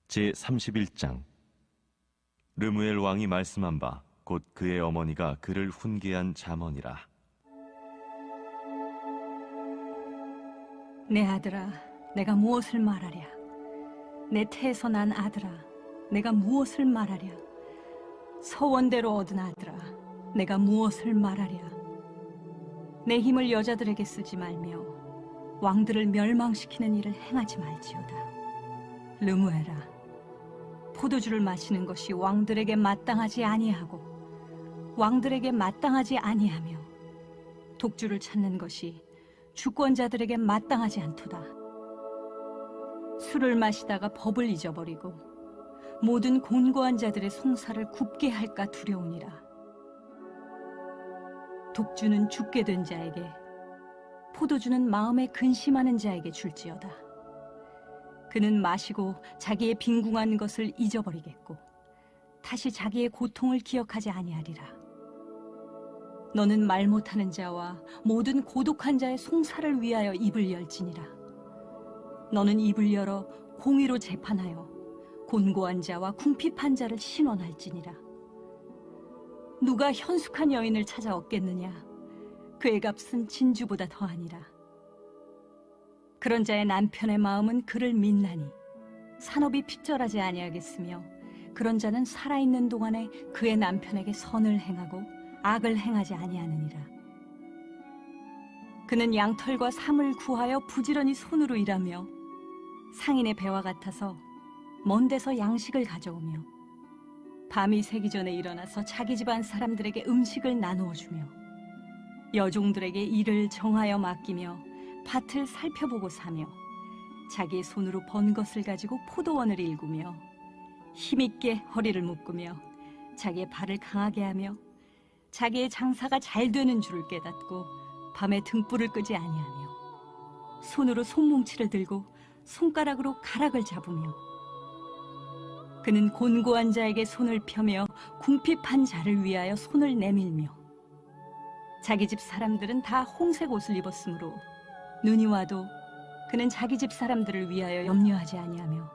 제31장. 르무엘 왕이 말씀한 바 곧 그의 어머니가 그를 훈계한 잠언이라. 내 아들아, 내가 무엇을 말하랴? 내 태에서 난 아들아, 내가 무엇을 말하랴? 서원대로 얻은 아들아, 내가 무엇을 말하랴? 내 힘을 여자들에게 쓰지 말며 왕들을 멸망시키는 일을 행하지 말지어다. 르무엘아, 포도주를 마시는 것이 왕들에게 마땅하지 아니하고 왕들에게 마땅하지 아니하며 독주를 찾는 것이 주권자들에게 마땅하지 않도다. 술을 마시다가 법을 잊어버리고 모든 곤고한 자들의 송사를 굽게 할까 두려우니라. 독주는 죽게 된 자에게, 포도주는 마음에 근심하는 자에게 줄지어다. 그는 마시고 자기의 빈궁한 것을 잊어버리겠고 다시 자기의 고통을 기억하지 아니하리라. 너는 말 못하는 자와 모든 고독한 자의 송사를 위하여 입을 열지니라. 너는 입을 열어 공의로 재판하여 곤고한 자와 궁핍한 자를 신원할지니라. 누가 현숙한 여인을 찾아 얻겠느냐? 그의 값은 진주보다 더하니라. 그런 자의 남편의 마음은 그를 믿나니 산업이 핍절하지 아니하겠으며 그런 자는 살아있는 동안에 그의 남편에게 선을 행하고 악을 행하지 아니하느니라. 그는 양털과 삼을 구하여 부지런히 손으로 일하며 상인의 배와 같아서 먼 데서 양식을 가져오며 밤이 새기 전에 일어나서 자기 집안 사람들에게 음식을 나누어 주며 여종들에게 일을 정하여 맡기며 밭을 살펴보고 사며 자기의 손으로 번 것을 가지고 포도원을 일구며 힘있게 허리를 묶으며 자기의 발을 강하게 하며 자기의 장사가 잘 되는 줄을 깨닫고 밤에 등불을 끄지 아니하며 손으로 손뭉치를 들고 손가락으로 가락을 잡으며 그는 곤고한 자에게 손을 펴며 궁핍한 자를 위하여 손을 내밀며 자기 집 사람들은 다 홍색 옷을 입었으므로 눈이 와도 그는 자기 집 사람들을 위하여 염려하지 아니하며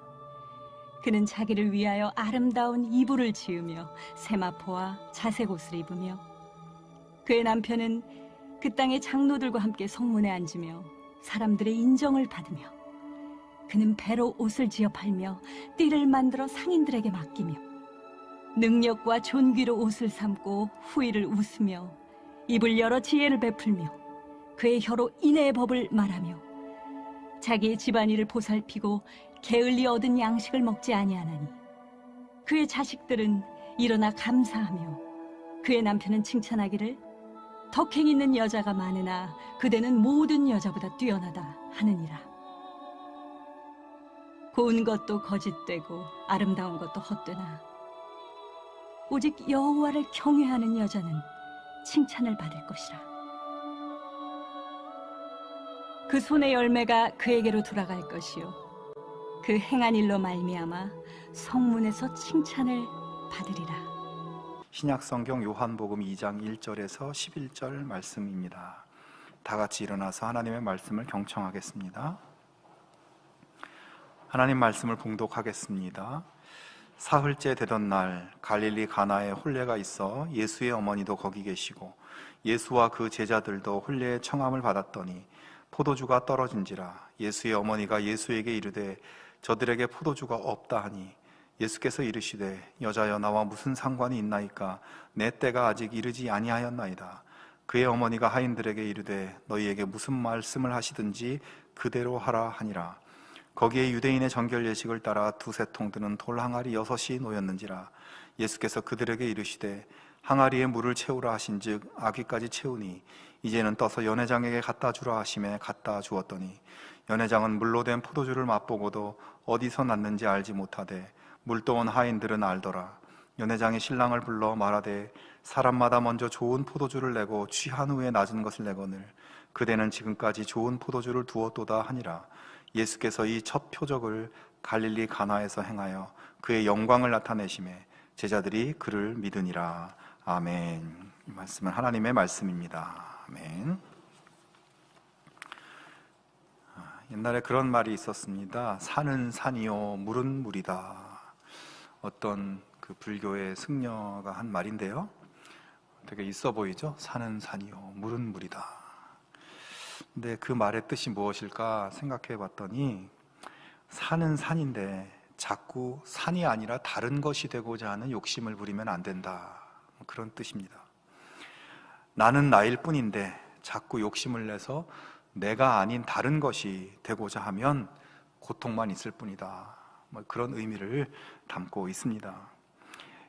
그는 자기를 위하여 아름다운 이불을 지으며 세마포와 자색 옷을 입으며 그의 남편은 그 땅의 장로들과 함께 성문에 앉으며 사람들의 인정을 받으며 그는 배로 옷을 지어 팔며 띠를 만들어 상인들에게 맡기며 능력과 존귀로 옷을 삼고 후일을 웃으며 입을 열어 지혜를 베풀며 그의 혀로 인애의 법을 말하며 자기의 집안일을 보살피고 게을리 얻은 양식을 먹지 아니하나니 그의 자식들은 일어나 감사하며 그의 남편은 칭찬하기를 덕행 있는 여자가 많으나 그대는 모든 여자보다 뛰어나다 하느니라. 고운 것도 거짓되고 아름다운 것도 헛되나 오직 여호와를 경외하는 여자는 칭찬을 받을 것이라. 그 손의 열매가 그에게로 돌아갈 것이요 그 행한 일로 말미암아 성문에서 칭찬을 받으리라. 신약성경 요한복음 2장 1절에서 11절 말씀입니다. 다 같이 일어나서 하나님의 말씀을 경청하겠습니다. 하나님 말씀을 봉독하겠습니다. 사흘째 되던 날 갈릴리 가나에 혼례가 있어 예수의 어머니도 거기 계시고 예수와 그 제자들도 혼례의 청함을 받았더니 포도주가 떨어진지라. 예수의 어머니가 예수에게 이르되 저들에게 포도주가 없다 하니 예수께서 이르시되 여자여 나와 무슨 상관이 있나이까? 내 때가 아직 이르지 아니하였나이다. 그의 어머니가 하인들에게 이르되 너희에게 무슨 말씀을 하시든지 그대로 하라 하니라. 거기에 유대인의 정결 예식을 따라 두세 통 드는 돌 항아리 6이 놓였는지라. 예수께서 그들에게 이르시되 항아리에 물을 채우라 하신즉 아귀까지 채우니 이제는 떠서 연회장에게 갖다 주라 하시매 갖다 주었더니 연회장은 물로 된 포도주를 맛보고도 어디서 났는지 알지 못하되 물떠온 하인들은 알더라. 연회장이 신랑을 불러 말하되 사람마다 먼저 좋은 포도주를 내고 취한 후에 낮은 것을 내거늘 그대는 지금까지 좋은 포도주를 두었도다 하니라. 예수께서 이 첫 표적을 갈릴리 가나에서 행하여 그의 영광을 나타내심에 제자들이 그를 믿으니라. 아멘. 이 말씀은 하나님의 말씀입니다. 아멘. 옛날에 그런 말이 있었습니다. 산은 산이요, 물은 물이다. 어떤 그 불교의 승려가 한 말인데요. 되게 있어 보이죠? 산은 산이요, 물은 물이다. 근데 그 말의 뜻이 무엇일까 생각해 봤더니 산은 산인데 자꾸 산이 아니라 다른 것이 되고자 하는 욕심을 부리면 안 된다. 그런 뜻입니다. 나는 나일 뿐인데 자꾸 욕심을 내서 내가 아닌 다른 것이 되고자 하면 고통만 있을 뿐이다. 그런 의미를 담고 있습니다.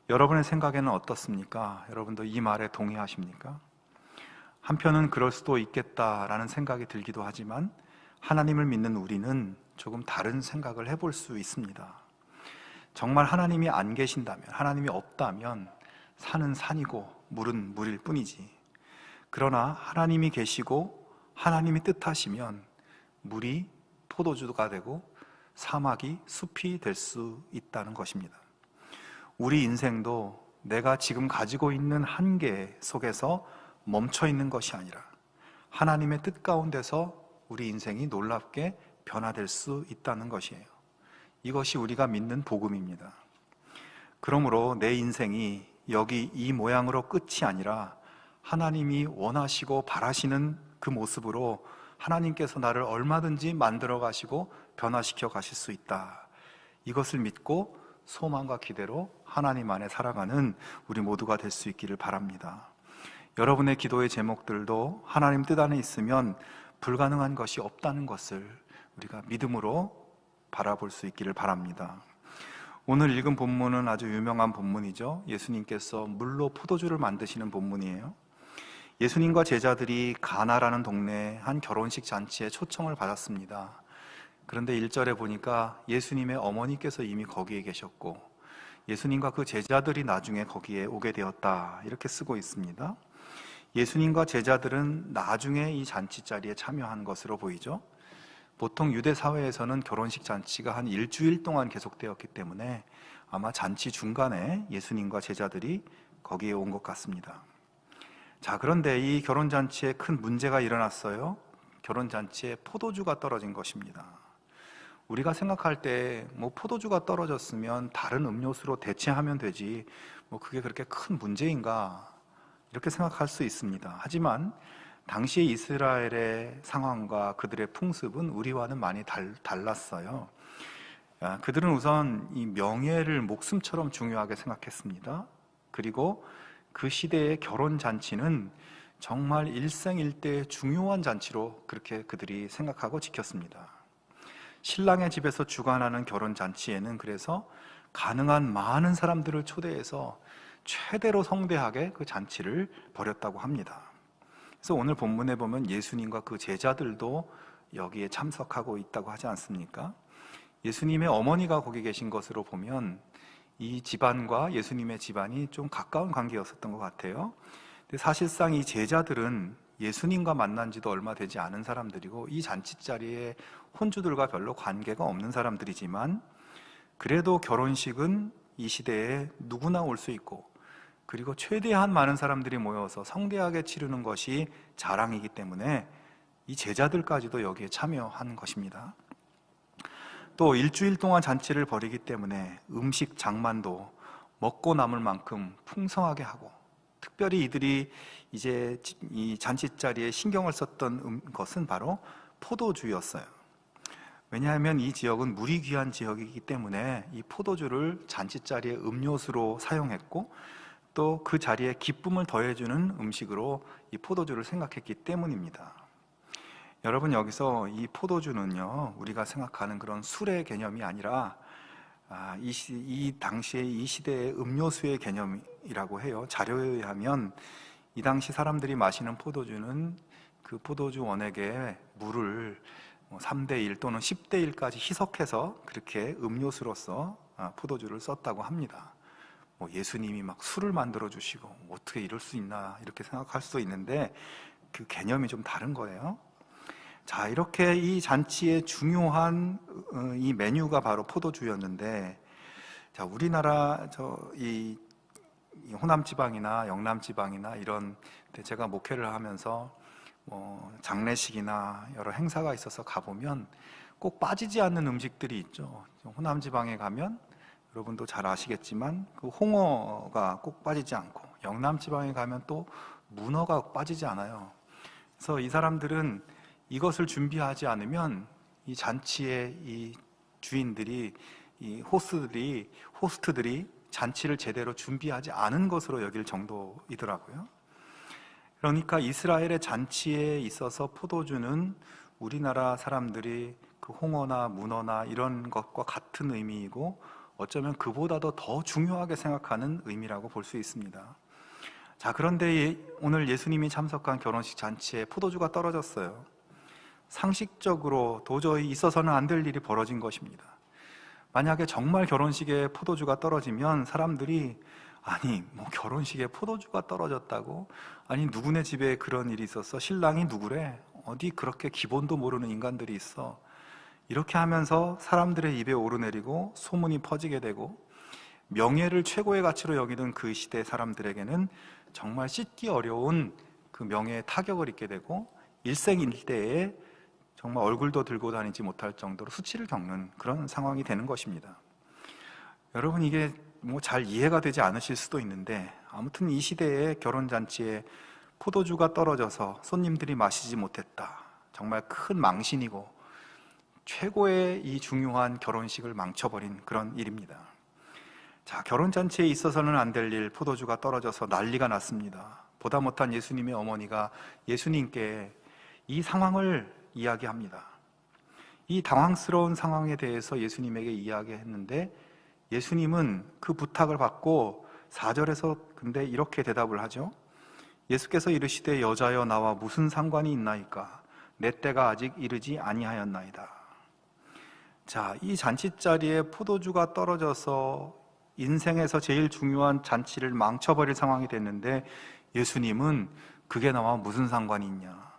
여러분의 생각에는 어떻습니까? 여러분도 이 말에 동의하십니까? 한편은 그럴 수도 있겠다라는 생각이 들기도 하지만 하나님을 믿는 우리는 조금 다른 생각을 해볼 수 있습니다. 정말 하나님이 안 계신다면, 하나님이 없다면 산은 산이고 물은 물일 뿐이지. 그러나 하나님이 계시고 하나님이 뜻하시면 물이 포도주가 되고 사막이 숲이 될 수 있다는 것입니다. 우리 인생도 내가 지금 가지고 있는 한계 속에서 멈춰 있는 것이 아니라 하나님의 뜻 가운데서 우리 인생이 놀랍게 변화될 수 있다는 것이에요. 이것이 우리가 믿는 복음입니다. 그러므로 내 인생이 여기 이 모양으로 끝이 아니라 하나님이 원하시고 바라시는 그 모습으로 하나님께서 나를 얼마든지 만들어 가시고 변화시켜 가실 수 있다. 이것을 믿고 소망과 기대로 하나님 안에 살아가는 우리 모두가 될 수 있기를 바랍니다. 여러분의 기도의 제목들도 하나님 뜻 안에 있으면 불가능한 것이 없다는 것을 우리가 믿음으로 바라볼 수 있기를 바랍니다. 오늘 읽은 본문은 아주 유명한 본문이죠. 예수님께서 물로 포도주를 만드시는 본문이에요. 예수님과 제자들이 가나라는 동네에 한 결혼식 잔치에 초청을 받았습니다. 그런데 1절에 보니까 예수님의 어머니께서 이미 거기에 계셨고 예수님과 그 제자들이 나중에 거기에 오게 되었다, 이렇게 쓰고 있습니다. 예수님과 제자들은 나중에 이 잔치자리에 참여한 것으로 보이죠. 보통 유대 사회에서는 결혼식 잔치가 한 일주일 동안 계속되었기 때문에 아마 잔치 중간에 예수님과 제자들이 거기에 온 것 같습니다. 자, 그런데 이 결혼잔치에 큰 문제가 일어났어요. 결혼잔치에 포도주가 떨어진 것입니다. 우리가 생각할 때 포도주가 떨어졌으면 다른 음료수로 대체하면 되지 그게 그렇게 큰 문제인가, 이렇게 생각할 수 있습니다. 하지만 당시 이스라엘의 상황과 그들의 풍습은 우리와는 많이 달랐어요. 그들은 우선 이 명예를 목숨처럼 중요하게 생각했습니다. 그리고 그 시대의 결혼잔치는 정말 일생일대의 중요한 잔치로 그렇게 그들이 생각하고 지켰습니다. 신랑의 집에서 주관하는 결혼잔치에는 그래서 가능한 많은 사람들을 초대해서 최대로 성대하게 그 잔치를 벌였다고 합니다. 그래서 오늘 본문에 보면 예수님과 그 제자들도 여기에 참석하고 있다고 하지 않습니까? 예수님의 어머니가 거기 계신 것으로 보면 이 집안과 예수님의 집안이 좀 가까운 관계였었던 것 같아요. 근데 사실상 이 제자들은 예수님과 만난 지도 얼마 되지 않은 사람들이고 이 잔치자리에 혼주들과 별로 관계가 없는 사람들이지만 그래도 결혼식은 이 시대에 누구나 올 수 있고 그리고 최대한 많은 사람들이 모여서 성대하게 치르는 것이 자랑이기 때문에 이 제자들까지도 여기에 참여한 것입니다. 또 일주일 동안 잔치를 벌이기 때문에 음식 장만도 먹고 남을 만큼 풍성하게 하고, 특별히 이들이 이제 이 잔치자리에 신경을 썼던 것은 바로 포도주였어요. 왜냐하면 이 지역은 물이 귀한 지역이기 때문에 이 포도주를 잔치자리의 음료수로 사용했고 또 그 자리에 기쁨을 더해주는 음식으로 이 포도주를 생각했기 때문입니다. 여러분, 여기서 이 포도주는요, 우리가 생각하는 그런 술의 개념이 아니라 이 당시에 이 시대의 음료수의 개념이라고 해요. 자료에 의하면 이 당시 사람들이 마시는 포도주는 그 포도주 원액에 물을 3대1 또는 10대1까지 희석해서 그렇게 음료수로서 포도주를 썼다고 합니다. 예수님이 막 술을 만들어 주시고 어떻게 이럴 수 있나 이렇게 생각할 수도 있는데 그 개념이 좀 다른 거예요. 자, 이렇게 이 잔치의 중요한 이 메뉴가 바로 포도주였는데, 자, 우리나라 이 호남 지방이나 영남 지방이나 이런 데 제가 목회를 하면서 장례식이나 여러 행사가 있어서 가보면 꼭 빠지지 않는 음식들이 있죠. 호남 지방에 가면 여러분도 잘 아시겠지만 그 홍어가 꼭 빠지지 않고, 영남 지방에 가면 또 문어가 빠지지 않아요. 그래서 이 사람들은 이것을 준비하지 않으면 이 잔치의 이 주인들이, 이 호스트들이 잔치를 제대로 준비하지 않은 것으로 여길 정도이더라고요. 그러니까 이스라엘의 잔치에 있어서 포도주는 우리나라 사람들이 그 홍어나 문어나 이런 것과 같은 의미이고, 어쩌면 그보다도 더 중요하게 생각하는 의미라고 볼 수 있습니다. 자, 그런데 오늘 예수님이 참석한 결혼식 잔치에 포도주가 떨어졌어요. 상식적으로 도저히 있어서는 안 될 일이 벌어진 것입니다. 만약에 정말 결혼식에 포도주가 떨어지면 사람들이, 아니 뭐 결혼식에 포도주가 떨어졌다고? 아니 누구네 집에 그런 일이 있었어? 신랑이 누구래? 어디 그렇게 기본도 모르는 인간들이 있어? 이렇게 하면서 사람들의 입에 오르내리고 소문이 퍼지게 되고, 명예를 최고의 가치로 여기던 그 시대 사람들에게는 정말 씻기 어려운 그 명예의 타격을 입게 되고, 일생일대에 정말 얼굴도 들고 다니지 못할 정도로 수치를 겪는 그런 상황이 되는 것입니다. 여러분, 이게 뭐 잘 이해가 되지 않으실 수도 있는데, 아무튼 이 시대의 결혼잔치에 포도주가 떨어져서 손님들이 마시지 못했다. 정말 큰 망신이고 최고의 이 중요한 결혼식을 망쳐버린 그런 일입니다. 자, 결혼잔치에 있어서는 안 될 일, 포도주가 떨어져서 난리가 났습니다. 보다 못한 예수님의 어머니가 예수님께 이 상황을 이야기합니다. 이 당황스러운 상황에 대해서 예수님에게 이야기했는데, 예수님은 그 부탁을 받고 4절에서 근데 이렇게 대답을 하죠. 예수께서 이르시되 여자여 나와 무슨 상관이 있나이까? 내 때가 아직 이르지 아니하였나이다. 자, 이 잔치자리에 포도주가 떨어져서 인생에서 제일 중요한 잔치를 망쳐버릴 상황이 됐는데, 예수님은 그게 나와 무슨 상관이 있냐?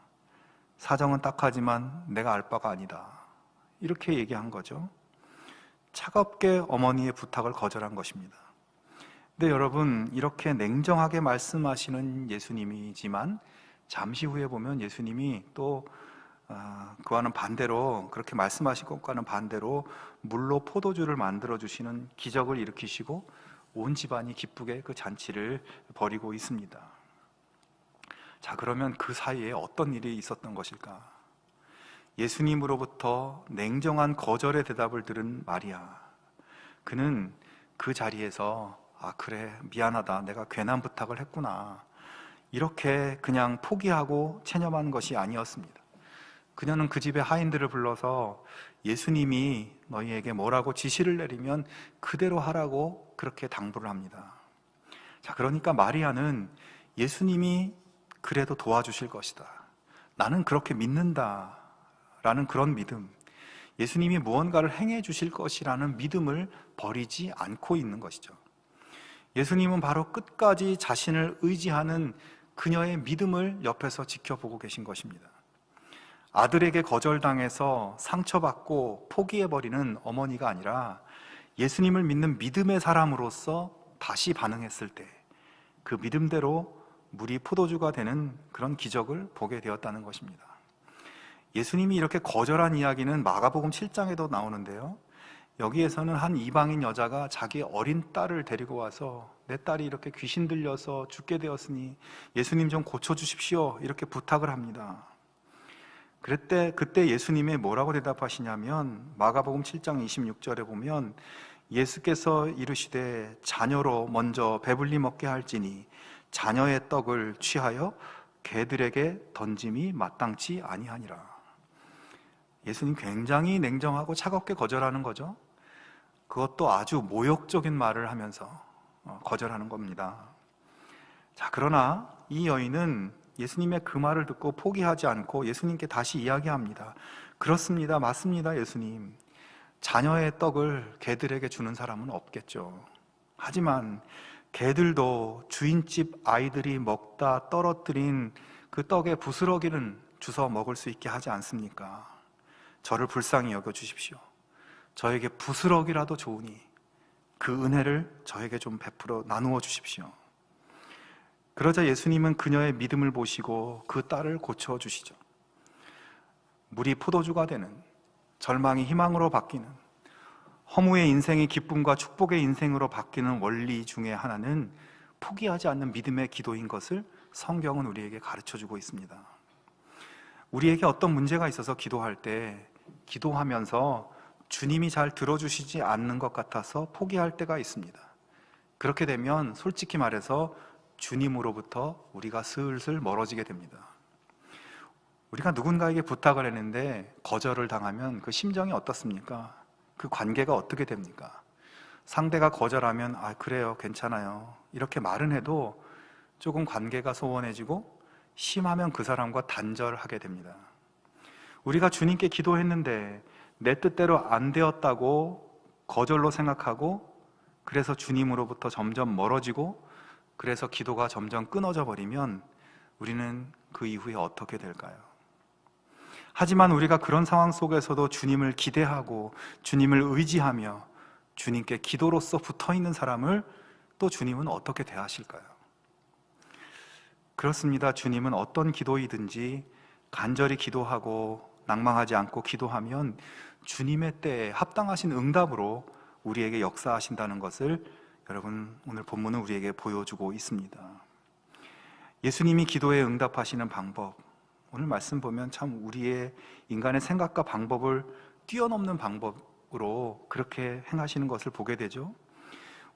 사정은 딱하지만 내가 알 바가 아니다. 이렇게 얘기한 거죠. 차갑게 어머니의 부탁을 거절한 것입니다. 근데 여러분, 이렇게 냉정하게 말씀하시는 예수님이지만 잠시 후에 보면 예수님이 또 그와는 반대로, 그렇게 말씀하신 것과는 반대로 물로 포도주를 만들어 주시는 기적을 일으키시고 온 집안이 기쁘게 그 잔치를 벌이고 있습니다. 자, 그러면 그 사이에 어떤 일이 있었던 것일까? 예수님으로부터 냉정한 거절의 대답을 들은 마리아, 그는 그 자리에서 그래, 미안하다, 내가 괜한 부탁을 했구나, 이렇게 그냥 포기하고 체념한 것이 아니었습니다. 그녀는 그 집의 하인들을 불러서 예수님이 너희에게 뭐라고 지시를 내리면 그대로 하라고 그렇게 당부를 합니다. 자, 그러니까 마리아는 예수님이 그래도 도와주실 것이다, 나는 그렇게 믿는다 라는 그런 믿음, 예수님이 무언가를 행해 주실 것이라는 믿음을 버리지 않고 있는 것이죠. 예수님은 바로 끝까지 자신을 의지하는 그녀의 믿음을 옆에서 지켜보고 계신 것입니다. 아들에게 거절당해서 상처받고 포기해버리는 어머니가 아니라 예수님을 믿는 믿음의 사람으로서 다시 반응했을 때 그 믿음대로 물이 포도주가 되는 그런 기적을 보게 되었다는 것입니다. 예수님이 이렇게 거절한 이야기는 마가복음 7장에도 나오는데요, 여기에서는 한 이방인 여자가 자기 어린 딸을 데리고 와서 내 딸이 이렇게 귀신 들려서 죽게 되었으니 예수님 좀 고쳐주십시오, 이렇게 부탁을 합니다. 그때 예수님이 뭐라고 대답하시냐면, 마가복음 7장 26절에 보면 예수께서 이르시되 자녀로 먼저 배불리 먹게 할지니 자녀의 떡을 취하여 개들에게 던짐이 마땅치 아니하니라. 예수님 굉장히 냉정하고 차갑게 거절하는 거죠. 그것도 아주 모욕적인 말을 하면서 거절하는 겁니다. 자, 그러나 이 여인은 예수님의 그 말을 듣고 포기하지 않고 예수님께 다시 이야기합니다. 그렇습니다, 맞습니다, 예수님. 자녀의 떡을 개들에게 주는 사람은 없겠죠. 하지만 개들도 주인집 아이들이 먹다 떨어뜨린 그 떡의 부스러기는 주워 먹을 수 있게 하지 않습니까? 저를 불쌍히 여겨주십시오. 저에게 부스러기라도 좋으니 그 은혜를 저에게 좀 베풀어 나누어 주십시오. 그러자 예수님은 그녀의 믿음을 보시고 그 딸을 고쳐주시죠. 물이 포도주가 되는, 절망이 희망으로 바뀌는, 허무의 인생이 기쁨과 축복의 인생으로 바뀌는 원리 중에 하나는 포기하지 않는 믿음의 기도인 것을 성경은 우리에게 가르쳐주고 있습니다. 우리에게 어떤 문제가 있어서 기도할 때 기도하면서 주님이 잘 들어주시지 않는 것 같아서 포기할 때가 있습니다. 그렇게 되면 솔직히 말해서 주님으로부터 우리가 슬슬 멀어지게 됩니다. 우리가 누군가에게 부탁을 했는데 거절을 당하면 그 심정이 어떻습니까? 그 관계가 어떻게 됩니까? 상대가 거절하면 그래요, 괜찮아요 이렇게 말은 해도 조금 관계가 소원해지고 심하면 그 사람과 단절하게 됩니다. 우리가 주님께 기도했는데 내 뜻대로 안 되었다고 거절로 생각하고 그래서 주님으로부터 점점 멀어지고 그래서 기도가 점점 끊어져 버리면 우리는 그 이후에 어떻게 될까요? 하지만 우리가 그런 상황 속에서도 주님을 기대하고 주님을 의지하며 주님께 기도로서 붙어있는 사람을 또 주님은 어떻게 대하실까요? 그렇습니다. 주님은 어떤 기도이든지 간절히 기도하고 낭망하지 않고 기도하면 주님의 때에 합당하신 응답으로 우리에게 역사하신다는 것을 여러분 오늘 본문은 우리에게 보여주고 있습니다. 예수님이 기도에 응답하시는 방법, 오늘 말씀 보면 참 우리의 인간의 생각과 방법을 뛰어넘는 방법으로 그렇게 행하시는 것을 보게 되죠.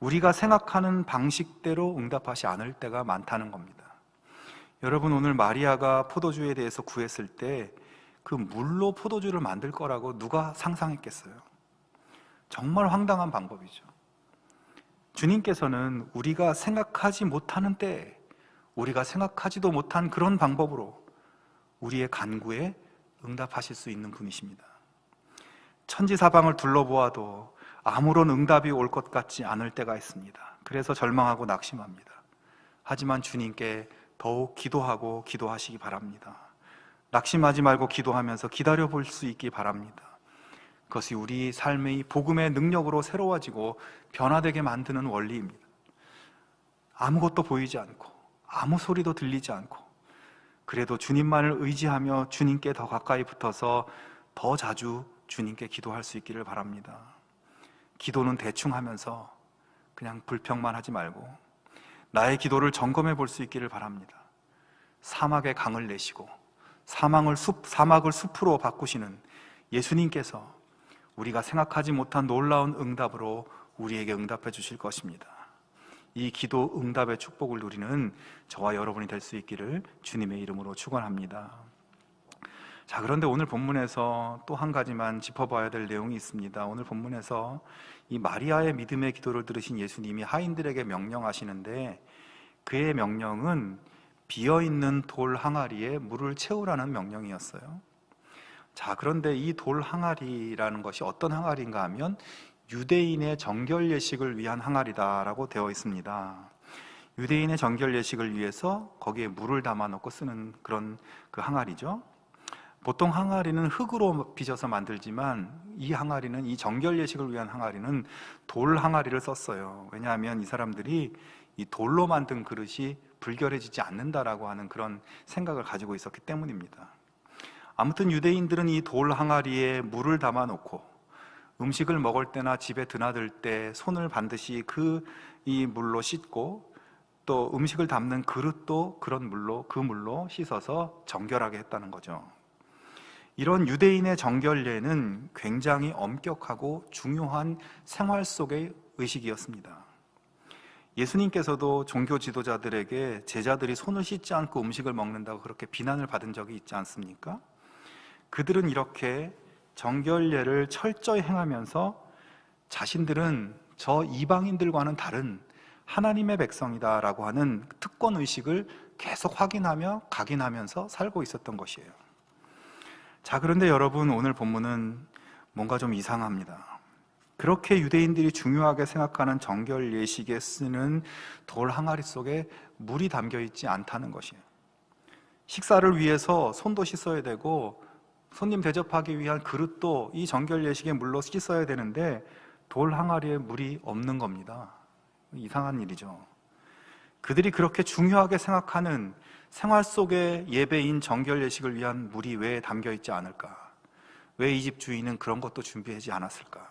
우리가 생각하는 방식대로 응답하지 않을 때가 많다는 겁니다. 여러분 오늘 마리아가 포도주에 대해서 구했을 때 그 물로 포도주를 만들 거라고 누가 상상했겠어요? 정말 황당한 방법이죠. 주님께서는 우리가 생각하지 못하는 때에 우리가 생각하지도 못한 그런 방법으로 우리의 간구에 응답하실 수 있는 분이십니다. 천지사방을 둘러보아도 아무런 응답이 올 것 같지 않을 때가 있습니다. 그래서 절망하고 낙심합니다. 하지만 주님께 더욱 기도하고 기도하시기 바랍니다. 낙심하지 말고 기도하면서 기다려볼 수 있기 바랍니다. 그것이 우리 삶의 복음의 능력으로 새로워지고 변화되게 만드는 원리입니다. 아무것도 보이지 않고 아무 소리도 들리지 않고 그래도 주님만을 의지하며 주님께 더 가까이 붙어서 더 자주 주님께 기도할 수 있기를 바랍니다. 기도는 대충 하면서 그냥 불평만 하지 말고 나의 기도를 점검해 볼 수 있기를 바랍니다. 사막에 강을 내시고 사막을 숲으로 바꾸시는 예수님께서 우리가 생각하지 못한 놀라운 응답으로 우리에게 응답해 주실 것입니다. 이 기도 응답의 축복을 누리는 저와 여러분이 될 수 있기를 주님의 이름으로 축원합니다. 자, 그런데 오늘 본문에서 또 한 가지만 짚어봐야 될 내용이 있습니다. 오늘 본문에서 이 마리아의 믿음의 기도를 들으신 예수님이 하인들에게 명령하시는데 그의 명령은 비어있는 돌 항아리에 물을 채우라는 명령이었어요. 자, 그런데 이 돌 항아리라는 것이 어떤 항아리인가 하면 유대인의 정결 예식을 위한 항아리다라고 되어 있습니다. 유대인의 정결 예식을 위해서 거기에 물을 담아 놓고 쓰는 그런 그 항아리죠. 보통 항아리는 흙으로 빚어서 만들지만 이 항아리는, 이 정결 예식을 위한 항아리는 돌 항아리를 썼어요. 왜냐하면 이 사람들이 이 돌로 만든 그릇이 불결해지지 않는다라고 하는 그런 생각을 가지고 있었기 때문입니다. 아무튼 유대인들은 이 돌 항아리에 물을 담아 놓고 음식을 먹을 때나 집에 드나들 때 손을 반드시 이 물로 씻고 또 음식을 담는 그릇도 그런 물로, 그 물로 씻어서 정결하게 했다는 거죠. 이런 유대인의 정결례는 굉장히 엄격하고 중요한 생활 속의 의식이었습니다. 예수님께서도 종교 지도자들에게 제자들이 손을 씻지 않고 음식을 먹는다고 그렇게 비난을 받은 적이 있지 않습니까? 그들은 이렇게 정결례를 철저히 행하면서 자신들은 저 이방인들과는 다른 하나님의 백성이다라고 하는 특권의식을 계속 확인하며 각인하면서 살고 있었던 것이에요. 자, 그런데 여러분 오늘 본문은 뭔가 좀 이상합니다. 그렇게 유대인들이 중요하게 생각하는 정결 예식에 쓰는 돌 항아리 속에 물이 담겨 있지 않다는 것이에요. 식사를 위해서 손도 씻어야 되고 손님 대접하기 위한 그릇도 이 정결 예식의 물로 씻어야 되는데 돌 항아리에 물이 없는 겁니다. 이상한 일이죠. 그들이 그렇게 중요하게 생각하는 생활 속의 예배인 정결 예식을 위한 물이 왜 담겨 있지 않을까? 왜 이 집 주인은 그런 것도 준비하지 않았을까?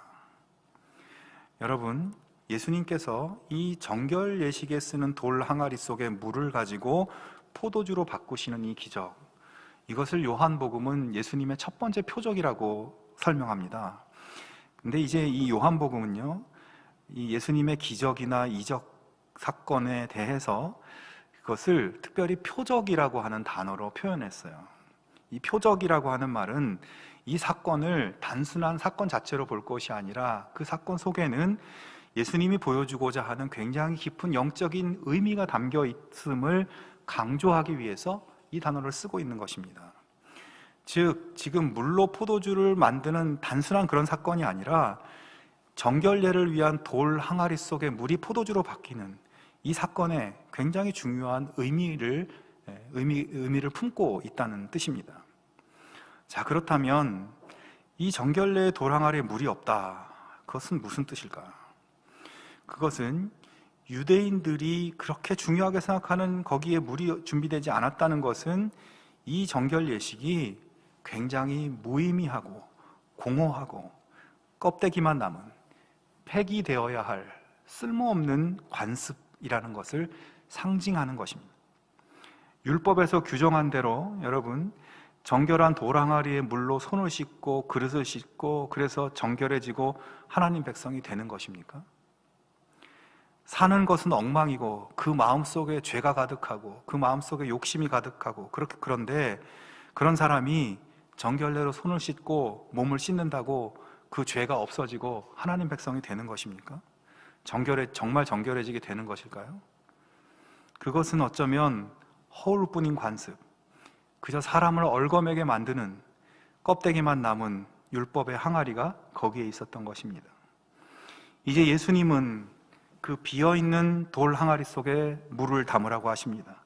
여러분, 예수님께서 이 정결 예식에 쓰는 돌 항아리 속에 물을 가지고 포도주로 바꾸시는 이 기적, 이것을 요한복음은 예수님의 첫 번째 표적이라고 설명합니다. 근데 이제 이 요한복음은요, 이 예수님의 기적이나 이적 사건에 대해서 그것을 특별히 표적이라고 하는 단어로 표현했어요. 이 표적이라고 하는 말은 이 사건을 단순한 사건 자체로 볼 것이 아니라 그 사건 속에는 예수님이 보여주고자 하는 굉장히 깊은 영적인 의미가 담겨 있음을 강조하기 위해서 이 단어를 쓰고 있는 것입니다. 즉, 지금 물로 포도주를 만드는 단순한 그런 사건이 아니라 정결례를 위한 돌 항아리 속에 물이 포도주로 바뀌는 이 사건에 굉장히 중요한 의미를 품고 있다는 뜻입니다. 자, 그렇다면 이 정결례의 돌 항아리에 물이 없다, 그것은 무슨 뜻일까? 그것은 유대인들이 그렇게 중요하게 생각하는 거기에 물이 준비되지 않았다는 것은 이 정결 예식이 굉장히 무의미하고 공허하고 껍데기만 남은 폐기되어야 할 쓸모없는 관습이라는 것을 상징하는 것입니다. 율법에서 규정한 대로 여러분, 정결한 돌 항아리에 물로 손을 씻고 그릇을 씻고 그래서 정결해지고 하나님 백성이 되는 것입니까? 사는 것은 엉망이고 그 마음속에 죄가 가득하고 그 마음속에 욕심이 가득하고 그런데 그런 사람이 정결례로 손을 씻고 몸을 씻는다고 그 죄가 없어지고 하나님 백성이 되는 것입니까? 정말 정결해지게 되는 것일까요? 그것은 어쩌면 허울뿐인 관습, 그저 사람을 얼거매게 만드는 껍데기만 남은 율법의 항아리가 거기에 있었던 것입니다. 이제 예수님은 그 비어있는 돌 항아리 속에 물을 담으라고 하십니다.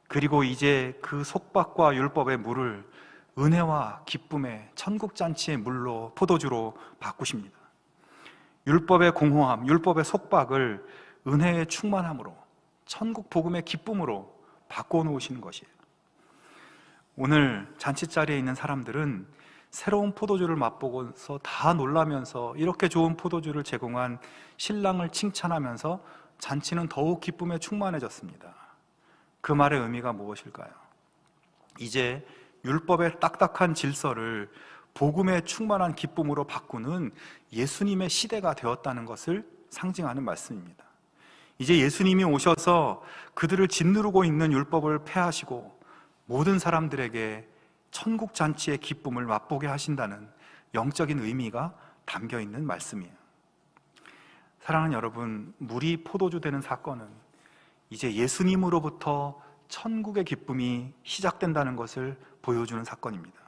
그리고 이제 그 속박과 율법의 물을 은혜와 기쁨의 천국잔치의 물로, 포도주로 바꾸십니다. 율법의 공허함, 율법의 속박을 은혜의 충만함으로, 천국 복음의 기쁨으로 바꿔놓으시는 것이에요. 오늘 잔치자리에 있는 사람들은 새로운 포도주를 맛보고서 다 놀라면서 이렇게 좋은 포도주를 제공한 신랑을 칭찬하면서 잔치는 더욱 기쁨에 충만해졌습니다. 그 말의 의미가 무엇일까요? 이제 율법의 딱딱한 질서를 복음의 충만한 기쁨으로 바꾸는 예수님의 시대가 되었다는 것을 상징하는 말씀입니다. 이제 예수님이 오셔서 그들을 짓누르고 있는 율법을 폐하시고 모든 사람들에게 천국 잔치의 기쁨을 맛보게 하신다는 영적인 의미가 담겨 있는 말씀이에요. 사랑하는 여러분, 물이 포도주 되는 사건은 이제 예수님으로부터 천국의 기쁨이 시작된다는 것을 보여주는 사건입니다.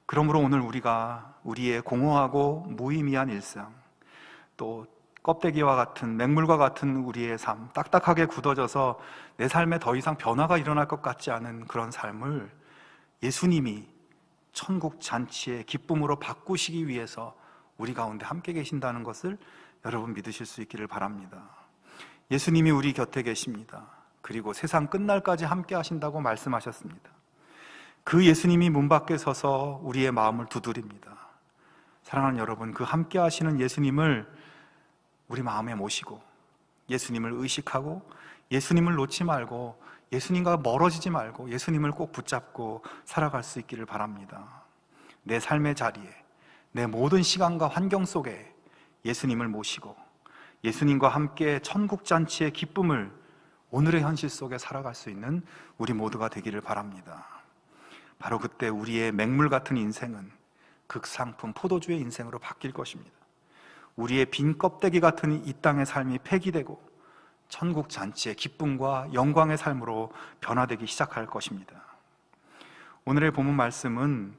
그러므로 오늘 우리가 우리의 공허하고 무의미한 일상, 또 껍데기와 같은 맹물과 같은 우리의 삶, 딱딱하게 굳어져서 내 삶에 더 이상 변화가 일어날 것 같지 않은 그런 삶을 예수님이 천국 잔치의 기쁨으로 바꾸시기 위해서 우리 가운데 함께 계신다는 것을 여러분 믿으실 수 있기를 바랍니다. 예수님이 우리 곁에 계십니다. 그리고 세상 끝날까지 함께 하신다고 말씀하셨습니다. 그 예수님이 문 밖에 서서 우리의 마음을 두드립니다. 사랑하는 여러분, 그 함께 하시는 예수님을 우리 마음에 모시고 예수님을 의식하고 예수님을 놓지 말고 예수님과 멀어지지 말고 예수님을 꼭 붙잡고 살아갈 수 있기를 바랍니다. 내 삶의 자리에, 내 모든 시간과 환경 속에 예수님을 모시고 예수님과 함께 천국잔치의 기쁨을 오늘의 현실 속에 살아갈 수 있는 우리 모두가 되기를 바랍니다. 바로 그때 우리의 맹물 같은 인생은 극상품 포도주의 인생으로 바뀔 것입니다. 우리의 빈 껍데기 같은 이 땅의 삶이 폐기되고 천국 잔치의 기쁨과 영광의 삶으로 변화되기 시작할 것입니다. 오늘의 본문 말씀은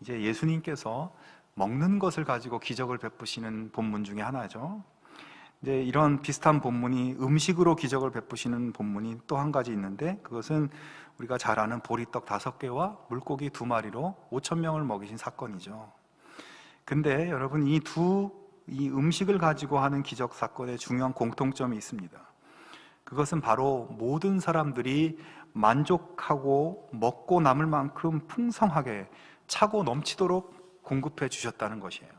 이제 예수님께서 먹는 것을 가지고 기적을 베푸시는 본문 중에 하나죠. 이제 이런 비슷한 본문이 음식으로 기적을 베푸시는 본문이 또 한 가지 있는데, 그것은 우리가 잘 아는 보리떡 5개와 물고기 2마리로 5,000명을 먹이신 사건이죠. 근데 여러분, 이 음식을 가지고 하는 기적 사건에 중요한 공통점이 있습니다. 그것은 바로 모든 사람들이 만족하고 먹고 남을 만큼 풍성하게 차고 넘치도록 공급해 주셨다는 것이에요.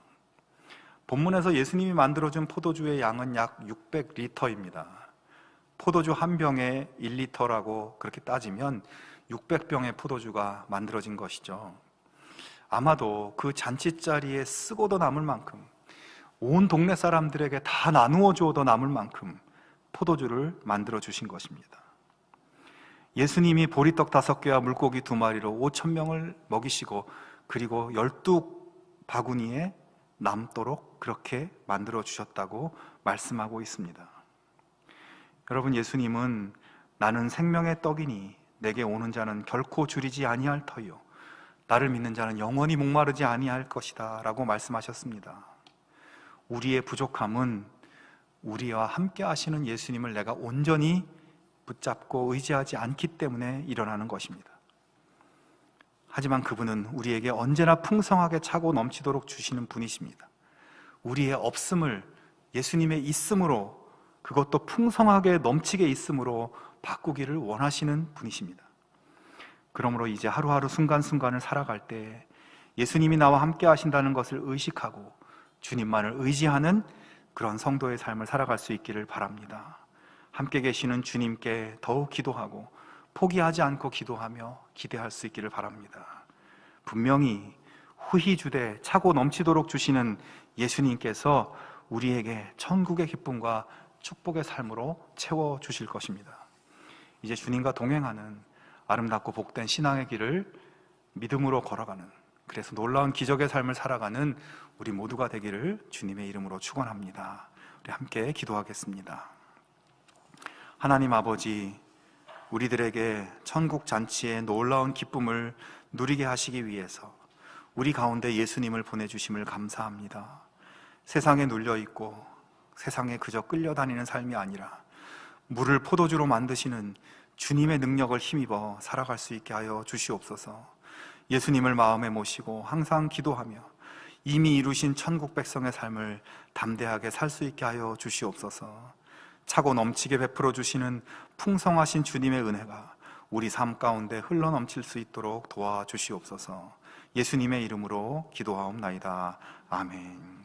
본문에서 예수님이 만들어준 포도주의 양은 약 600리터입니다. 포도주 한 병에 1리터라고 그렇게 따지면 600병의 포도주가 만들어진 것이죠. 아마도 그 잔치자리에 쓰고도 남을 만큼, 온 동네 사람들에게 다 나누어 주어도 남을 만큼 포도주를 만들어 주신 것입니다. 예수님이 보리떡 5개와 물고기 2마리로 5,000명을 먹이시고 그리고 12바구니에 남도록 그렇게 만들어 주셨다고 말씀하고 있습니다. 여러분, 예수님은 나는 생명의 떡이니 내게 오는 자는 결코 줄이지 아니할 터요 나를 믿는 자는 영원히 목마르지 아니할 것이다 라고 말씀하셨습니다. 우리의 부족함은 우리와 함께 하시는 예수님을 내가 온전히 붙잡고 의지하지 않기 때문에 일어나는 것입니다. 하지만 그분은 우리에게 언제나 풍성하게 차고 넘치도록 주시는 분이십니다. 우리의 없음을 예수님의 있음으로, 그것도 풍성하게 넘치게 있음으로 바꾸기를 원하시는 분이십니다. 그러므로 이제 하루하루 순간순간을 살아갈 때 예수님이 나와 함께 하신다는 것을 의식하고 주님만을 의지하는 그런 성도의 삶을 살아갈 수 있기를 바랍니다. 함께 계시는 주님께 더욱 기도하고 포기하지 않고 기도하며 기대할 수 있기를 바랍니다. 분명히 후히주되 차고 넘치도록 주시는 예수님께서 우리에게 천국의 기쁨과 축복의 삶으로 채워주실 것입니다. 이제 주님과 동행하는 아름답고 복된 신앙의 길을 믿음으로 걸어가는, 그래서 놀라운 기적의 삶을 살아가는 우리 모두가 되기를 주님의 이름으로 축원합니다. 우리 함께 기도하겠습니다. 하나님 아버지, 우리들에게 천국 잔치의 놀라운 기쁨을 누리게 하시기 위해서 우리 가운데 예수님을 보내주심을 감사합니다. 세상에 눌려있고 세상에 그저 끌려다니는 삶이 아니라 물을 포도주로 만드시는 주님의 능력을 힘입어 살아갈 수 있게 하여 주시옵소서. 예수님을 마음에 모시고 항상 기도하며 이미 이루신 천국 백성의 삶을 담대하게 살 수 있게 하여 주시옵소서. 차고 넘치게 베풀어 주시는 풍성하신 주님의 은혜가 우리 삶 가운데 흘러넘칠 수 있도록 도와주시옵소서. 예수님의 이름으로 기도하옵나이다. 아멘.